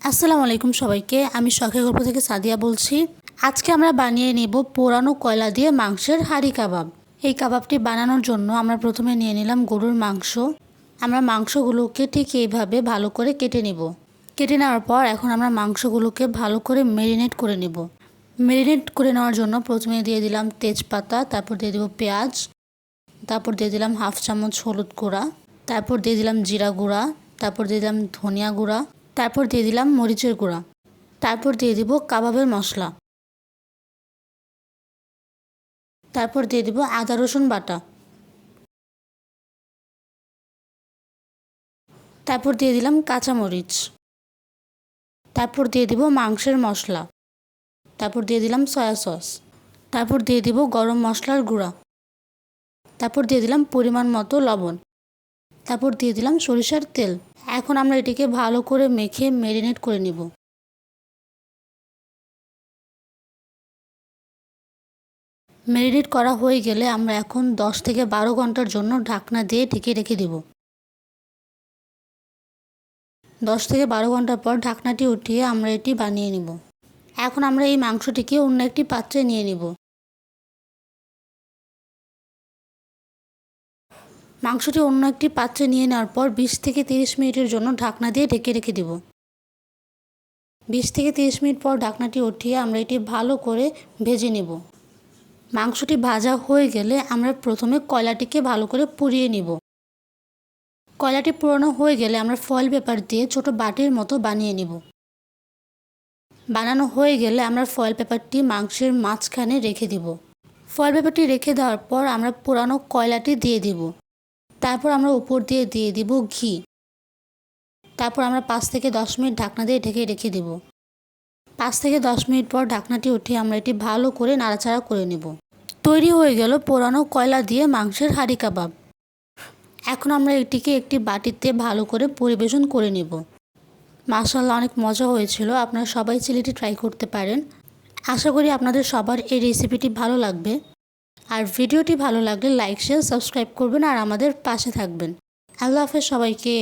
আসসালামু আলাইকুম সবাইকে। আমি শখের গল্প থেকে সাদিয়া বলছি। আজকে আমরা বানিয়ে নেব পোড়ানো কয়লা দিয়ে মাংসের হাঁড়ি কাবাব। এই কাবাবটি বানানোর জন্য আমরা প্রথমে নিয়ে নিলাম গরুর মাংস। আমরা মাংসগুলোকে ঠিক এইভাবে ভালো করে কেটে নেব। কেটে নেওয়ার পর এখন আমরা মাংসগুলোকে ভালো করে ম্যারিনেট করে নেব। ম্যারিনেট করে নেওয়ার জন্য প্রথমে দিয়ে দিলাম তেজপাতা, তারপর দিয়ে দেব পেঁয়াজ, তারপর দিয়ে দিলাম হাফ চামচ হলুদ গুঁড়া, তারপর দিয়ে দিলাম জিরা গুঁড়া, তারপর দিয়ে দিলাম ধনিয়া গুঁড়া, তারপর দিয়ে দিলাম মরিচের গুঁড়া, তারপর দিয়ে দিব কাবাবের মশলা, তারপর দিয়ে দিব আদা রসুন বাটা, তারপর দিয়ে দিলাম কাঁচামরিচ, তারপর দিয়ে দিব মাংসের মশলা, তারপর দিয়ে দিলাম সয়া সস, তারপর দিয়ে দিব গরম মশলার গুঁড়া, তারপর দিয়ে দিলাম পরিমাণ মতো লবণ, তারপর দিয়ে দিলাম সরিষার তেল। এখন আমরা এটিকে ভালো করে মেখে ম্যারিনেট করে নিব। ম্যারিনেট করা হয়ে গেলে আমরা এখন 10 থেকে 12 ঘন্টার জন্য ঢাকনা দিয়ে ঢেকে রেখে দেব। 10 থেকে 12 ঘন্টা পর ঢাকনাটি উঠিয়ে আমরা এটি বানিয়ে নিব। এখন আমরা এই মাংসটিকে অন্য একটি পাত্রে নিয়ে নিব। মাংসটি অন্য একটি পাত্রে নিয়ে নেওয়ার পর 20 থেকে 30 মিনিটের জন্য ঢাকনা দিয়ে ঢেকে রেখে দেব। 20 থেকে 30 মিনিট পর ঢাকনাটি উঠিয়ে আমরা এটি ভালো করে ভেজে নেব। মাংসটি ভাজা হয়ে গেলে আমরা প্রথমে কয়লাটিকে ভালো করে পুড়িয়ে নিব। কয়লাটি পুরানো হয়ে গেলে আমরা ফয়েল পেপার দিয়ে ছোট বাটির মতো বানিয়ে নিব। বানানো হয়ে গেলে আমরা ফয়েল পেপারটি মাংসের মাঝখানে রেখে দিব। ফয়েল পেপারটি রেখে দেওয়ার পর আমরা পুরানো কয়লাটি দিয়ে দিব। তারপর আমরা উপর দিয়ে দিয়ে দিব ঘি। তারপর আমরা 5 থেকে 10 মিনিট ঢাকনা দিয়ে ঢেকে রেখে দেব। 5 থেকে 10 মিনিট পর ঢাকনাটি উঠিয়ে আমরা এটি ভালো করে নাড়াচাড়া করে নেব। তৈরি হয়ে গেল পোড়ানো কয়লা দিয়ে মাংসের হাঁড়ি কাবাব। এখন আমরা এটিকে একটি বাটিতে ভালো করে পরিবেশন করে নেব। মাশাআল্লাহ, অনেক মজা হয়েছিল। আপনারা সবাই চিলিটি ট্রাই করতে পারেন। আশা করি আপনাদের সবার এই রেসিপিটি ভালো লাগবে। আর ভিডিওটি ভালো লাগলে লাইক, শেয়ার, সাবস্ক্রাইব করবেন আর আমাদের পাশে থাকবেন। আল্লাহ হাফেজ সবাইকে।